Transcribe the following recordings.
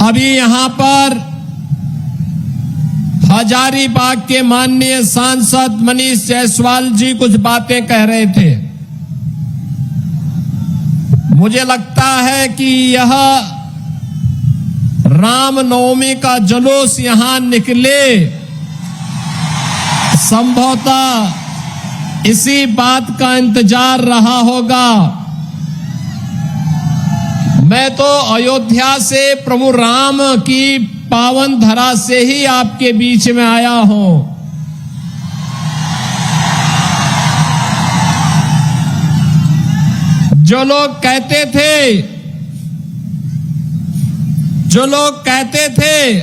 अभी यहां पर हजारीबाग के माननीय सांसद मनीष जायसवाल जी कुछ बातें कह रहे थे। मुझे लगता है कि यह रामनवमी का जुलूस यहां निकले, संभवतः इसी बात का इंतजार रहा होगा। मैं तो अयोध्या से प्रभु राम की पावन धरा से ही आपके बीच में आया हूं। जो लोग कहते थे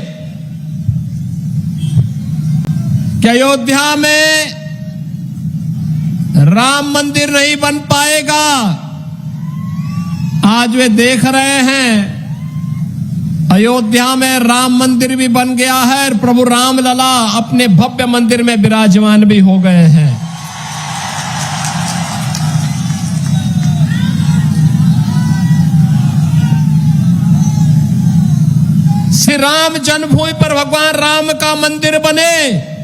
कि अयोध्या में राम मंदिर नहीं बन पाएगा, आज वे देख रहे हैं अयोध्या में राम मंदिर भी बन गया है और प्रभु राम लला अपने भव्य मंदिर में विराजमान भी हो गए हैं। श्री राम जन्मभूमि पर भगवान राम का मंदिर बने,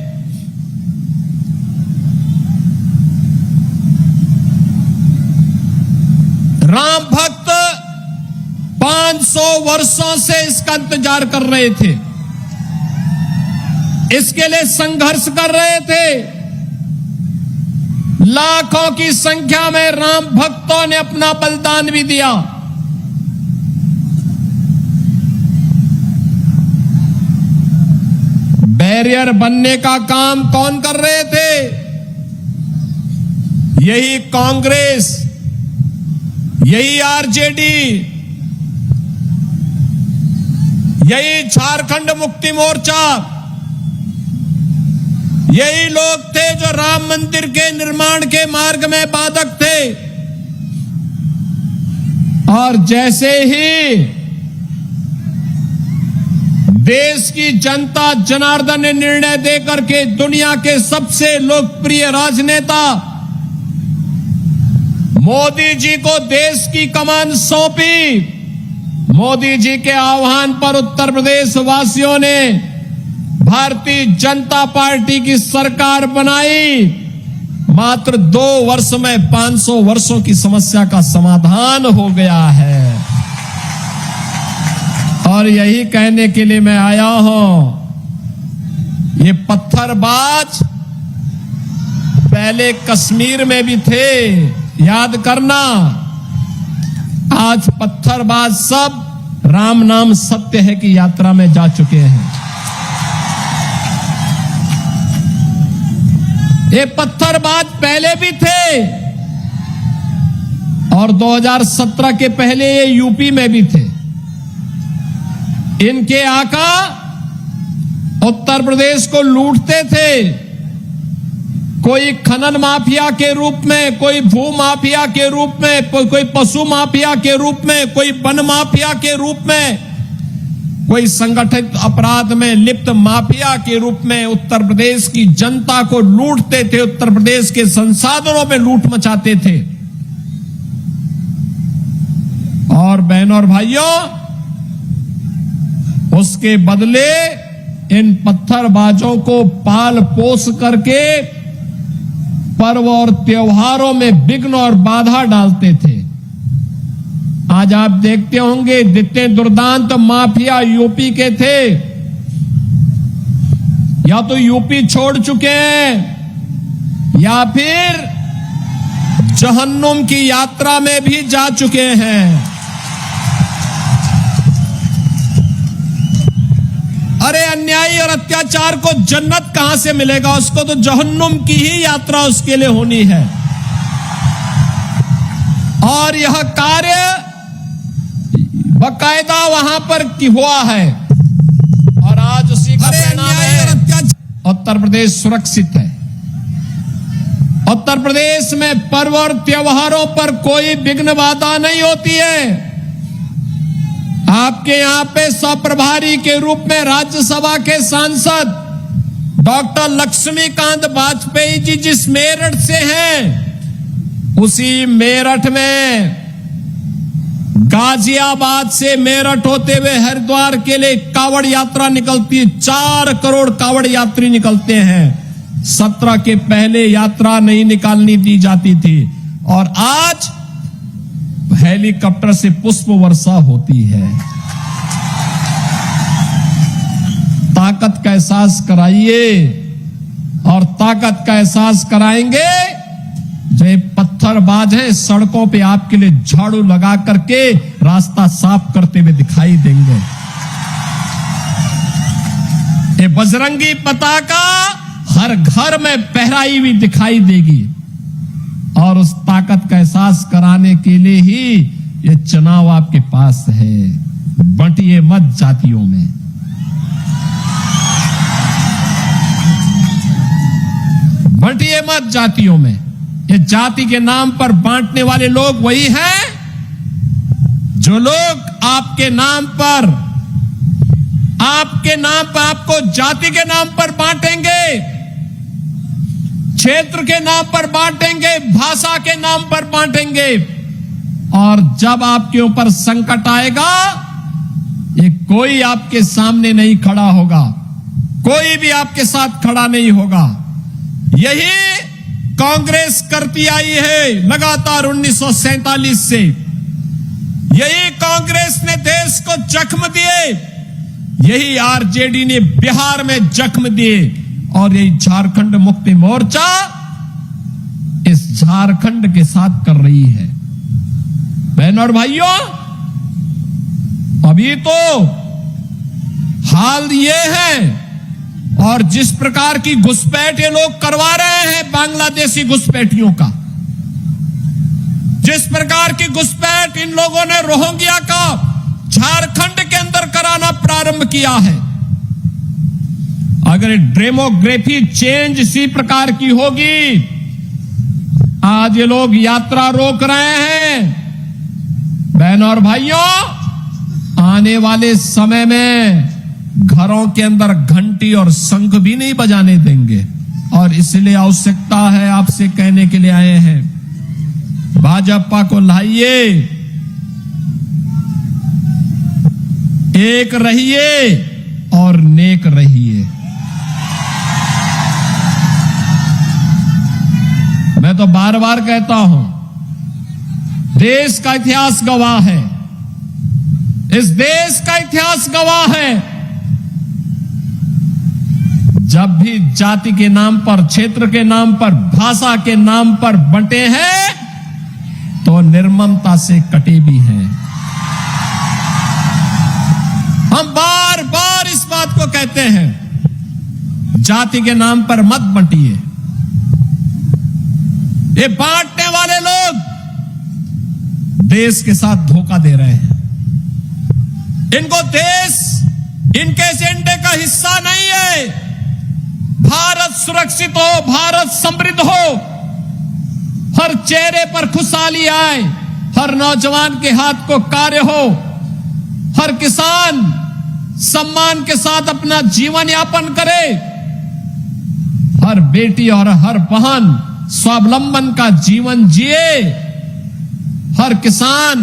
राम भक्त 500 वर्षों से इसका इंतजार कर रहे थे, इसके लिए संघर्ष कर रहे थे। लाखों की संख्या में राम भक्तों ने अपना बलिदान भी दिया। बैरियर बनने का काम कौन कर रहे थे? यही कांग्रेस, यही आरजेडी, यही झारखंड मुक्ति मोर्चा, यही लोग थे जो राम मंदिर के निर्माण के मार्ग में बाधक थे। और जैसे ही देश की जनता जनार्दन ने निर्णय देकर के दुनिया के सबसे लोकप्रिय राजनेता मोदी जी को देश की कमान सौंपी, मोदी जी के आह्वान पर उत्तर प्रदेश वासियों ने भारतीय जनता पार्टी की सरकार बनाई। मात्र 2 वर्ष में 500 वर्षों की समस्या का समाधान हो गया है। और यही कहने के लिए मैं आया हूं, ये पत्थरबाज पहले कश्मीर में भी थे, याद करना। आज पत्थरबाज सब राम नाम सत्य है की यात्रा में जा चुके हैं। ये पत्थरबाज पहले भी थे और 2017 के पहले ये यूपी में भी थे। इनके आका उत्तर प्रदेश को लूटते थे, कोई खनन माफिया के रूप में, कोई भू माफिया के रूप में, कोई पशु माफिया के रूप में, कोई वन माफिया के रूप में, कोई संगठित अपराध में लिप्त माफिया के रूप में उत्तर प्रदेश की जनता को लूटते थे, उत्तर प्रदेश के संसाधनों में लूट मचाते थे। और बहनों और भाइयों, उसके बदले इन पत्थरबाजों को पाल पोस करके पर्व और त्योहारों में विघ्न और बाधा डालते थे। आज आप देखते होंगे जितने दुर्दांत माफिया यूपी के थे, या तो यूपी छोड़ चुके हैं या फिर जहन्नुम की यात्रा में भी जा चुके हैं। अरे अन्यायी और अत्याचार को जन्नत कहां से मिलेगा? उसको तो जहन्नुम की ही यात्रा उसके लिए होनी है। और यह कार्य बकायदा वहां पर हुआ है और आज उसी का परिणाम है उत्तर प्रदेश सुरक्षित है। उत्तर प्रदेश में पर्व और त्योहारों पर कोई विघ्न बाधा नहीं होती है। आपके यहां पे सप्रभारी के रूप में राज्यसभा के सांसद डॉक्टर लक्ष्मीकांत वाजपेयी जी जिस मेरठ से हैं, उसी मेरठ में गाजियाबाद से मेरठ होते हुए हरिद्वार के लिए कावड़ यात्रा निकलती है। 4 करोड़ कावड़ यात्री निकलते हैं। 17 के पहले यात्रा नहीं निकालनी दी जाती थी और आज हेलीकॉप्टर से पुष्प वर्षा होती है। ताकत का एहसास कराइए और ताकत का एहसास कराएंगे जो ये पत्थरबाज है सड़कों पे आपके लिए झाड़ू लगा करके रास्ता साफ करते हुए दिखाई देंगे। ये बजरंगी पताका हर घर में फहराई हुई दिखाई देगी और उस ताकत का एहसास कराने के लिए ही ये चुनाव आपके पास है। बंटिए मत जातियों में। बंटिए मत जातियों में। ये जाति के नाम पर बांटने वाले लोग वही हैं जो लोग आपके नाम पर आपको जाति के नाम पर बांटेंगे, क्षेत्र के नाम पर बांटेंगे, भाषा के नाम पर बांटेंगे और जब आपके ऊपर संकट आएगा ये कोई आपके सामने नहीं खड़ा होगा, कोई भी आपके साथ खड़ा नहीं होगा। यही कांग्रेस करती आई है लगातार 1947 से। यही कांग्रेस ने देश को जख्म दिए, यही आरजेडी ने बिहार में जख्म दिए और यही झारखंड मुक्ति मोर्चा इस झारखंड के साथ कर रही है। बहनों और भाइयों, अभी तो हाल ये है और जिस प्रकार की घुसपैठ ये लोग करवा रहे हैं बांग्लादेशी घुसपैठियों का, जिस प्रकार की घुसपैठ इन लोगों ने रोहिंग्या का झारखंड के अंदर कराना प्रारंभ किया है, अगर डेमोग्राफी चेंज इसी प्रकार की होगी, आज ये लोग यात्रा रोक रहे हैं। बहनों और भाइयों, आने वाले समय में घरों के अंदर घंटी और शंख भी नहीं बजाने देंगे और इसलिए आवश्यकता है आपसे कहने के लिए आए हैं, भाजपा को लाइए, एक रहिए और नेक रहिए। मैं तो बार बार कहता हूं, देश का इतिहास गवाह है, इस देश का इतिहास गवाह है, जब भी जाति के नाम पर, क्षेत्र के नाम पर, भाषा के नाम पर बंटे हैं तो निर्ममता से कटे भी हैं। हम बार बार इस बात को कहते हैं, जाति के नाम पर मत बंटिए। ये बांटने वाले लोग देश के साथ धोखा दे रहे हैं। इनको देश इनके एजेंडे का हिस्सा नहीं है। भारत सुरक्षित हो, भारत समृद्ध हो, हर चेहरे पर खुशहाली आए, हर नौजवान के हाथ को कार्य हो, हर किसान सम्मान के साथ अपना जीवन यापन करे, हर बेटी और हर बहन स्वावलंबन का जीवन जिए, हर किसान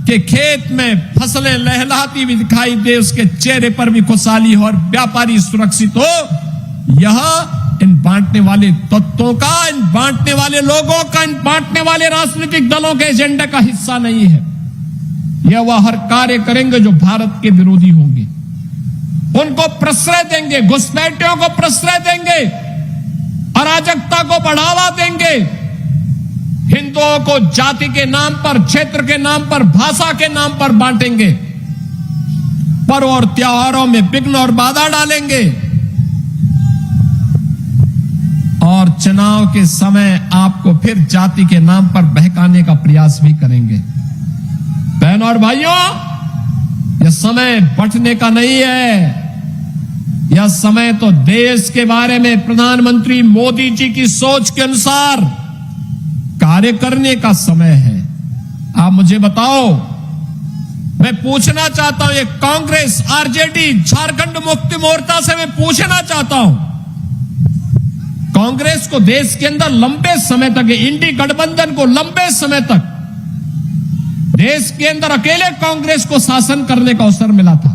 के खेत में फसलें लहलहाती हुई दिखाई दे, उसके चेहरे पर भी खुशहाली हो और व्यापारी सुरक्षित हो। यह इन बांटने वाले तत्वों का, इन बांटने वाले लोगों का, इन बांटने वाले राजनीतिक दलों के एजेंडे का हिस्सा नहीं है। यह वह हर कार्य करेंगे जो भारत के विरोधी होंगे, उनको प्रश्रय देंगे, घुसपैठियों को प्रश्रय देंगे, अराजकता को बढ़ावा देंगे, हिंदुओं को जाति के नाम पर, क्षेत्र के नाम पर, भाषा के नाम पर बांटेंगे, पर्व और त्योहारों में विघ्न और बाधा डालेंगे और चुनाव के समय आपको फिर जाति के नाम पर बहकाने का प्रयास भी करेंगे। बहनों और भाइयों, यह समय बंटने का नहीं है, यह समय तो देश के बारे में प्रधानमंत्री मोदी जी की सोच के अनुसार कार्य करने का समय है। आप मुझे बताओ, मैं पूछना चाहता हूं, ये कांग्रेस, आरजेडी, झारखंड मुक्ति मोर्चा से मैं पूछना चाहता हूं, कांग्रेस को देश के अंदर लंबे समय तक, इंडी गठबंधन को लंबे समय तक देश के अंदर अकेले कांग्रेस को शासन करने का अवसर मिला था,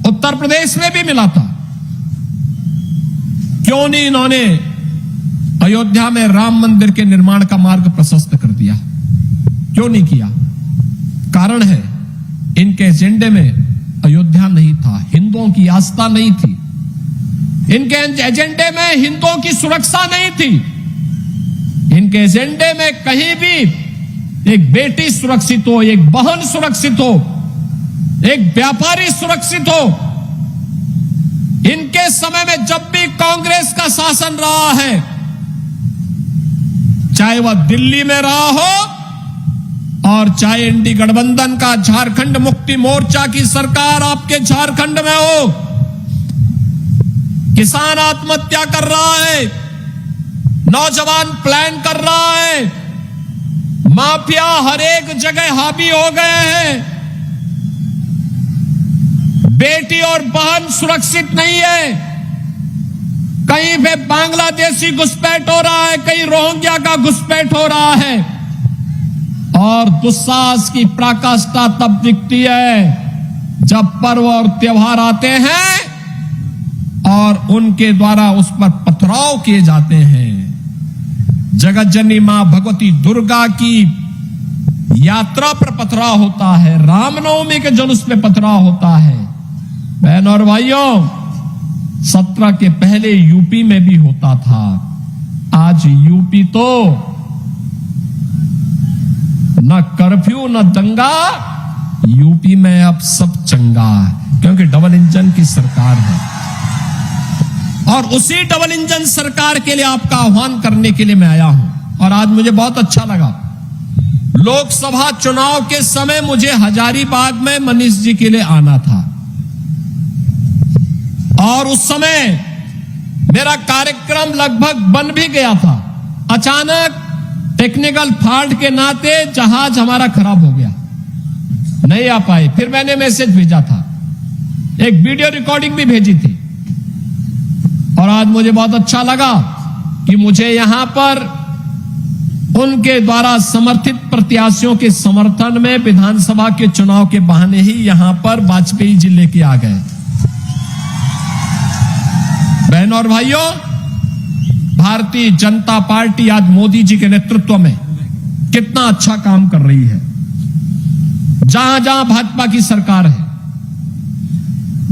उत्तर प्रदेश में भी मिला था। क्यों नहीं इन्होंने अयोध्या में राम मंदिर के निर्माण का मार्ग प्रशस्त कर दिया? क्यों नहीं किया? कारण है, इनके एजेंडे में अयोध्या नहीं था, हिंदुओं की आस्था नहीं थी, इनके एजेंडे में हिंदुओं की सुरक्षा नहीं थी, इनके एजेंडे में कहीं भी एक बेटी सुरक्षित हो, एक बहन सुरक्षित हो, एक व्यापारी सुरक्षित हो। इनके समय में जब भी कांग्रेस का शासन रहा है, चाहे वह दिल्ली में रहा हो और चाहे इंडी गठबंधन का झारखंड मुक्ति मोर्चा की सरकार आपके झारखंड में हो, किसान आत्महत्या कर रहा है, नौजवान प्लान कर रहा है, माफिया हर एक जगह हावी हो गए हैं, बेटी और बहन सुरक्षित नहीं है, कहीं पे बांग्लादेशी घुसपैठ हो रहा है, कहीं रोहिंग्या का घुसपैठ हो रहा है। और दुस्साहस की पराकाष्ठा तब दिखती है जब पर्व और त्योहार आते हैं और उनके द्वारा उस पर पथराव किए जाते हैं। जगत जननी मां भगवती दुर्गा की यात्रा पर पथराव होता है, रामनवमी के जुलूस पे पथराव होता है। बहनों और भाइयों, 17 के पहले यूपी में भी होता था, आज यूपी तो न कर्फ्यू न दंगा, यूपी में अब सब चंगा, क्योंकि डबल इंजन की सरकार है। और उसी डबल इंजन सरकार के लिए आपका आह्वान करने के लिए मैं आया हूं। और आज मुझे बहुत अच्छा लगा, लोकसभा चुनाव के समय मुझे हजारीबाग में मनीष जी के लिए आना था और उस समय मेरा कार्यक्रम लगभग बन भी गया था। अचानक टेक्निकल फॉल्ट के नाते जहाज हमारा खराब हो गया, नहीं आ पाए। फिर मैंने मैसेज भेजा था, एक वीडियो रिकॉर्डिंग भी भेजी थी। और आज मुझे बहुत अच्छा लगा कि मुझे यहां पर उनके द्वारा समर्थित प्रत्याशियों के समर्थन में विधानसभा के चुनाव के बहाने ही यहां पर वाजपेयी जी लेके आ गए। बहनों और भाइयों, भारतीय जनता पार्टी आज मोदी जी के नेतृत्व में कितना अच्छा काम कर रही है। जहां जहां भाजपा की सरकार है,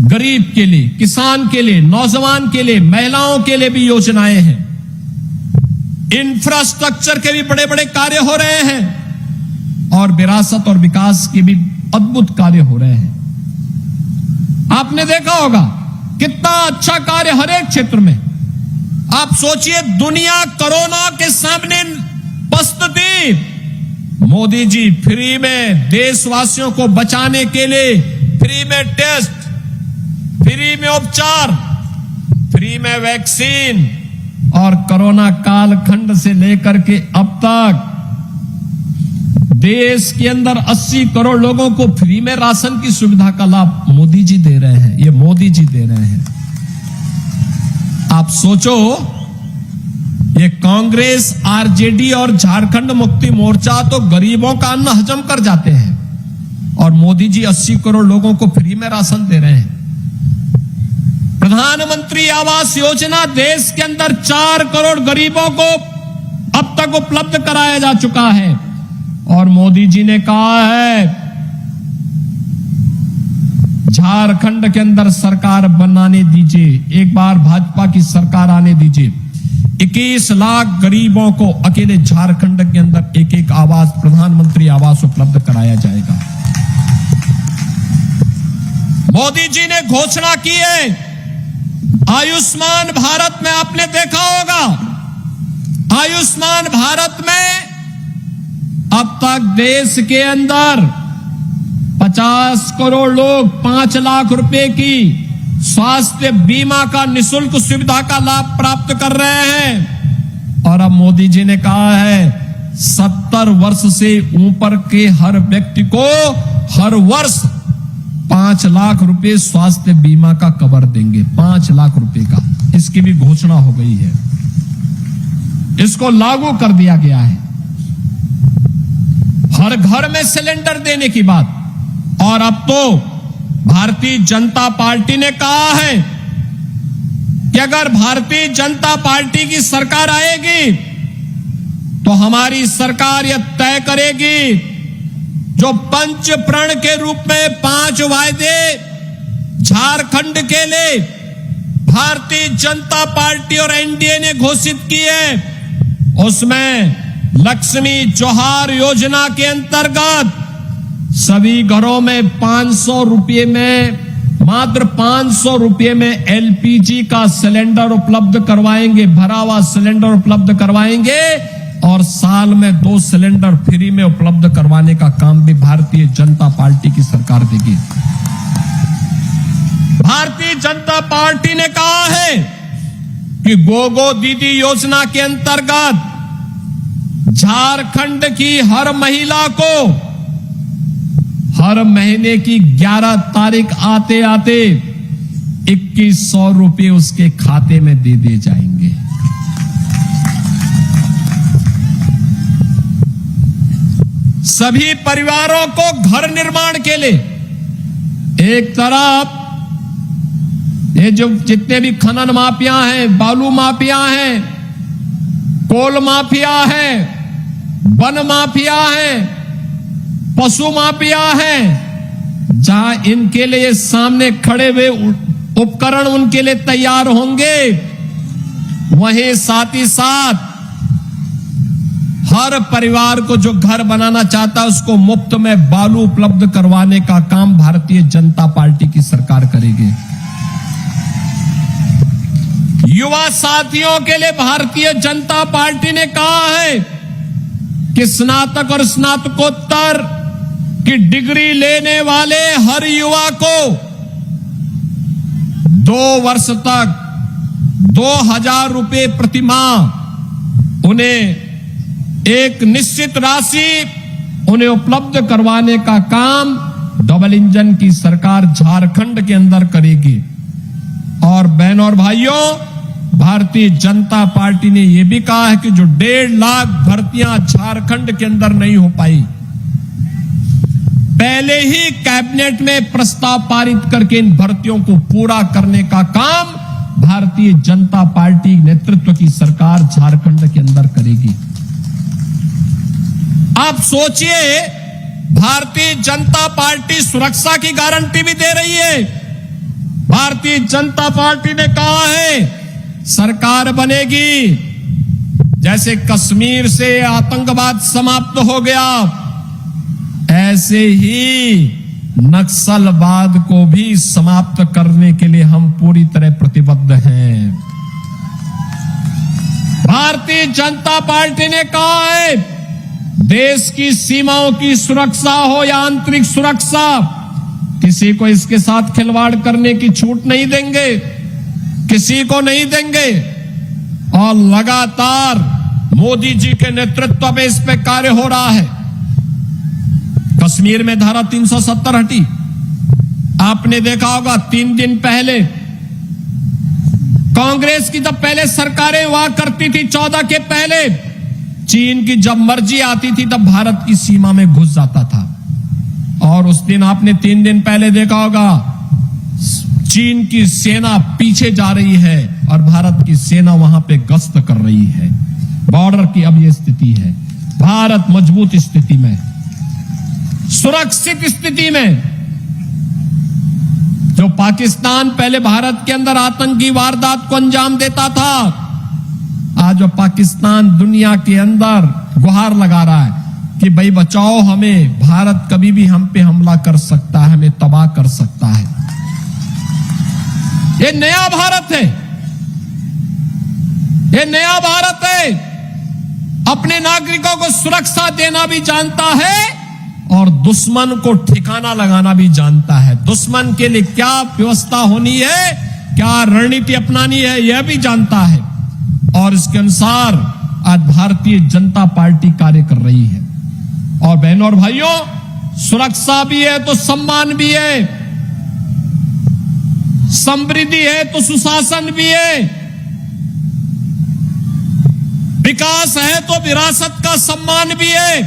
गरीब के लिए, किसान के लिए, नौजवान के लिए, महिलाओं के लिए भी योजनाएं हैं। इंफ्रास्ट्रक्चर के भी बड़े बड़े कार्य हो रहे हैं और विरासत और विकास के भी अद्भुत कार्य हो रहे हैं। आपने देखा होगा कितना अच्छा कार्य हर एक क्षेत्र में। आप सोचिए, दुनिया कोरोना के सामने पस्त थी, मोदी जी फ्री में देशवासियों को बचाने के लिए फ्री में टेस्ट, फ्री में उपचार, फ्री में वैक्सीन और कोरोना कालखंड से लेकर के अब तक देश के अंदर 80 करोड़ लोगों को फ्री में राशन की सुविधा का लाभ मोदी जी दे रहे हैं। ये मोदी जी दे रहे हैं। आप सोचो, ये कांग्रेस, आरजेडी और झारखंड मुक्ति मोर्चा तो गरीबों का अन्न हजम कर जाते हैं और मोदी जी 80 करोड़ लोगों को फ्री में राशन दे रहे हैं। प्रधानमंत्री आवास योजना देश के अंदर 4 करोड़ गरीबों को अब तक उपलब्ध कराया जा चुका है और मोदी जी ने कहा है झारखंड के अंदर सरकार बनाने दीजिए, एक बार भाजपा की सरकार आने दीजिए। 21 लाख गरीबों को अकेले झारखंड के अंदर एक एक आवास, प्रधानमंत्री आवास उपलब्ध कराया जाएगा। मोदी जी ने घोषणा की है आयुष्मान भारत में, आपने देखा होगा, आयुष्मान भारत में अब तक देश के अंदर 50 करोड़ लोग 5 लाख रुपए की स्वास्थ्य बीमा का निशुल्क सुविधा का लाभ प्राप्त कर रहे हैं। और अब मोदी जी ने कहा है 70 वर्ष से ऊपर के हर व्यक्ति को हर वर्ष 5 लाख रुपए स्वास्थ्य बीमा का कवर देंगे। 5 लाख रुपए का, इसकी भी घोषणा हो गई है, इसको लागू कर दिया गया है। हर घर में सिलेंडर देने की बात। और अब तो भारतीय जनता पार्टी ने कहा है कि अगर भारतीय जनता पार्टी की सरकार आएगी तो हमारी सरकार यह तय करेगी जो पंच प्रण के रूप में 5 वायदे झारखंड के लिए भारतीय जनता पार्टी और एनडीए ने घोषित किए, उसमें लक्ष्मी जोहार योजना के अंतर्गत सभी घरों में 500 रुपये में, मात्र 500 रुपये में एलपीजी का सिलेंडर उपलब्ध करवाएंगे, भरा हुआ सिलेंडर उपलब्ध करवाएंगे और साल में 2 सिलेंडर फ्री में उपलब्ध करवाने का काम भी भारतीय जनता पार्टी की सरकार देगी। भारतीय जनता पार्टी ने कहा है कि गोगो दीदी योजना के अंतर्गत झारखंड की हर महिला को हर महीने की 11 तारीख आते आते 2100 रुपये उसके खाते में दे दिए जाएंगे। सभी परिवारों को घर निर्माण के लिए एक तरफ ये जो जितने भी खनन माफिया हैं, बालू माफिया हैं, कोल माफिया है, वन माफिया है, पशु माफिया है, जहां इनके लिए सामने खड़े हुए उपकरण उनके लिए तैयार होंगे, वहीं साथ ही साथ हर परिवार को जो घर बनाना चाहता है उसको मुफ्त में बालू उपलब्ध करवाने का काम भारतीय जनता पार्टी की सरकार करेगी। युवा साथियों के लिए भारतीय जनता पार्टी ने कहा है कि स्नातक और स्नातकोत्तर की डिग्री लेने वाले हर युवा को 2 वर्ष तक 2000 रुपये प्रति माह उन्हें एक निश्चित राशि उन्हें उपलब्ध करवाने का काम डबल इंजन की सरकार झारखंड के अंदर करेगी। और बहनों और भाइयों, भारतीय जनता पार्टी ने यह भी कहा है कि जो 1.5 लाख भर्तियां झारखंड के अंदर नहीं हो पाई, पहले ही कैबिनेट में प्रस्ताव पारित करके इन भर्तियों को पूरा करने का काम भारतीय जनता पार्टी नेतृत्व की सरकार झारखंड के अंदर करेगी। आप सोचिए, भारतीय जनता पार्टी सुरक्षा की गारंटी भी दे रही है। भारतीय जनता पार्टी ने कहा है सरकार बनेगी, जैसे कश्मीर से आतंकवाद समाप्त हो गया, ऐसे ही नक्सलवाद को भी समाप्त करने के लिए हम पूरी तरह प्रतिबद्ध हैं। भारतीय जनता पार्टी ने कहा है देश की सीमाओं की सुरक्षा हो या आंतरिक सुरक्षा, किसी को इसके साथ खिलवाड़ करने की छूट नहीं देंगे, किसी को नहीं देंगे। और लगातार मोदी जी के नेतृत्व में इस पे कार्य हो रहा है। कश्मीर में धारा 370 हटी, आपने देखा होगा 3 दिन पहले कांग्रेस की जब पहले सरकारें हुआ करती थी 14 के पहले, चीन की जब मर्जी आती थी तब भारत की सीमा में घुस जाता था। और उस दिन आपने 3 दिन पहले देखा होगा चीन की सेना पीछे जा रही है और भारत की सेना वहां पे गश्त कर रही है। बॉर्डर की अब यह स्थिति है। भारत मजबूत स्थिति में, सुरक्षित स्थिति में। जो पाकिस्तान पहले भारत के अंदर आतंकी वारदात को अंजाम देता था, आज वो पाकिस्तान दुनिया के अंदर गुहार लगा रहा है कि भाई बचाओ हमें, भारत कभी भी हम पे हमला कर सकता है, हमें तबाह कर सकता है। ये नया भारत है, ये नया भारत है। अपने नागरिकों को सुरक्षा देना भी जानता है और दुश्मन को ठिकाना लगाना भी जानता है। दुश्मन के लिए क्या व्यवस्था होनी है, क्या रणनीति अपनानी है, यह भी जानता है। और इसके अनुसार आज भारतीय जनता पार्टी कार्य कर रही है। और बहनों और भाइयों, सुरक्षा भी है तो सम्मान भी है, समृद्धि है तो सुशासन भी है, विकास है तो विरासत का सम्मान भी है।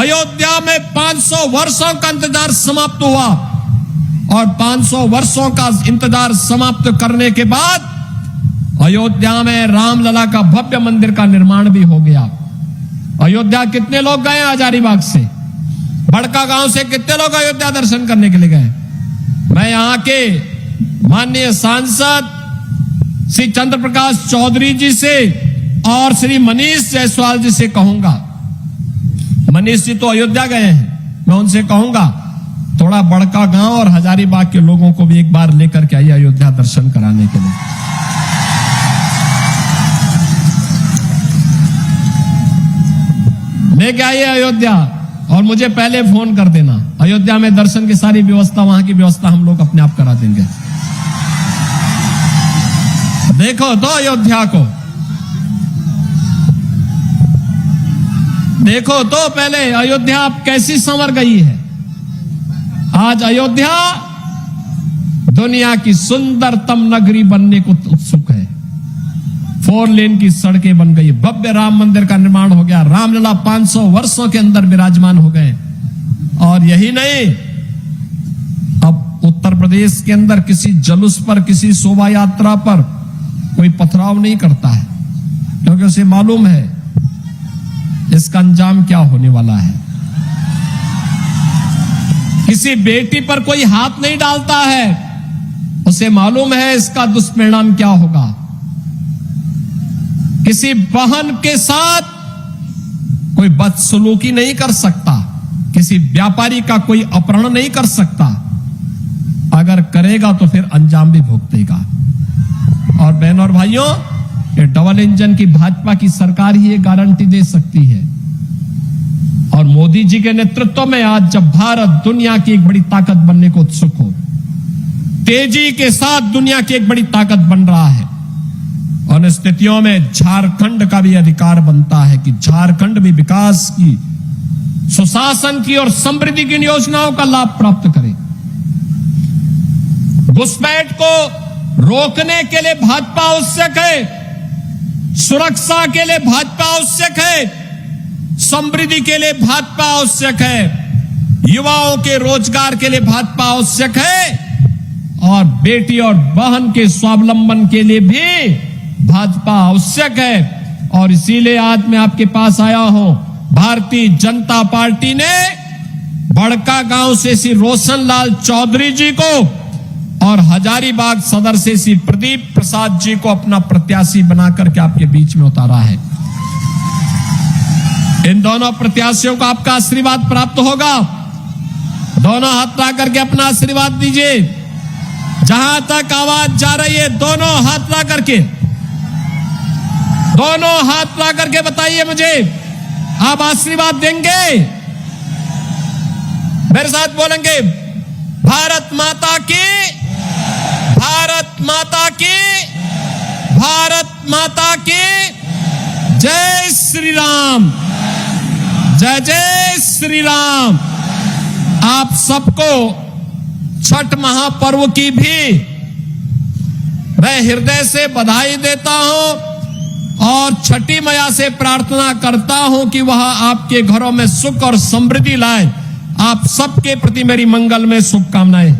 अयोध्या में 500 वर्षों का इंतजार समाप्त हुआ और 500 वर्षों का इंतजार समाप्त करने के बाद अयोध्या में रामलला का भव्य मंदिर का निर्माण भी हो गया। अयोध्या कितने लोग गए हजारीबाग से, बड़का गांव से कितने लोग अयोध्या दर्शन करने के लिए गए? मैं यहां के माननीय सांसद श्री चंद्र प्रकाश चौधरी जी से और श्री मनीष जायसवाल जी से कहूंगा, मनीष जी तो अयोध्या गए हैं, मैं उनसे कहूंगा थोड़ा बड़का गांव और हजारीबाग के लोगों को भी एक बार लेकर के आइए अयोध्या दर्शन कराने के लिए। लेके आइए अयोध्या और मुझे पहले फोन कर देना। अयोध्या में दर्शन की सारी व्यवस्था, वहां की व्यवस्था हम लोग अपने आप करा देंगे। देखो तो अयोध्या को, देखो तो पहले अयोध्या अब कैसी संवर गई है। आज अयोध्या दुनिया की सुंदरतम नगरी बनने को उत्सुक है। 4 लेन की सड़कें बन गई, भव्य राम मंदिर का निर्माण हो गया, रामलला 500 वर्षों के अंदर विराजमान हो गए। और यही नहीं, अब उत्तर प्रदेश के अंदर किसी जुलूस पर, किसी शोभा यात्रा पर कोई पथराव नहीं करता है, क्योंकि उसे मालूम है इसका अंजाम क्या होने वाला है। किसी बेटी पर कोई हाथ नहीं डालता है, उसे मालूम है इसका दुष्परिणाम क्या होगा। किसी बहन के साथ कोई बदसलूकी नहीं कर सकता, किसी व्यापारी का कोई अपहरण नहीं कर सकता, अगर करेगा तो फिर अंजाम भी भुगतेगा। और बहनों और भाइयों, ये डबल इंजन की भाजपा की सरकार ही ये गारंटी दे सकती है। और मोदी जी के नेतृत्व में आज जब भारत दुनिया की एक बड़ी ताकत बनने को उत्सुक हो, तेजी के साथ दुनिया की एक बड़ी ताकत बन रहा है, और स्थितियों में झारखंड का भी अधिकार बनता है कि झारखंड भी विकास की, सुशासन की और समृद्धि की योजनाओं का लाभ प्राप्त करे। घुसपैठ को रोकने के लिए भाजपा आवश्यक है, सुरक्षा के लिए भाजपा आवश्यक है, समृद्धि के लिए भाजपा आवश्यक है, युवाओं के रोजगार के लिए भाजपा आवश्यक है, और बेटी और बहन के स्वावलंबन के लिए भी भाजपा आवश्यक है। और इसीलिए आज मैं आपके पास आया हूं। भारतीय जनता पार्टी ने बड़का गांव से श्री रोशन लाल चौधरी जी को और हजारीबाग सदर से श्री प्रदीप प्रसाद जी को अपना प्रत्याशी बनाकर के आपके बीच में उतारा है। इन दोनों प्रत्याशियों को आपका आशीर्वाद प्राप्त होगा। दोनों हाथ ला करके अपना आशीर्वाद दीजिए। जहां तक आवाज जा रही है, दोनों हाथ ला करके, दोनों हाथ ला करके बताइए मुझे, आप आशीर्वाद देंगे? मेरे साथ बोलेंगे, भारत माता की, भारत माता की, भारत माता की जय श्री राम, जय जय श्री राम। आप सबको छठ महापर्व की भी मैं हृदय से बधाई देता हूं और छठी मैया से प्रार्थना करता हूं कि वह आपके घरों में सुख और समृद्धि लाए। आप सबके प्रति मेरी मंगलमय शुभकामनाएं।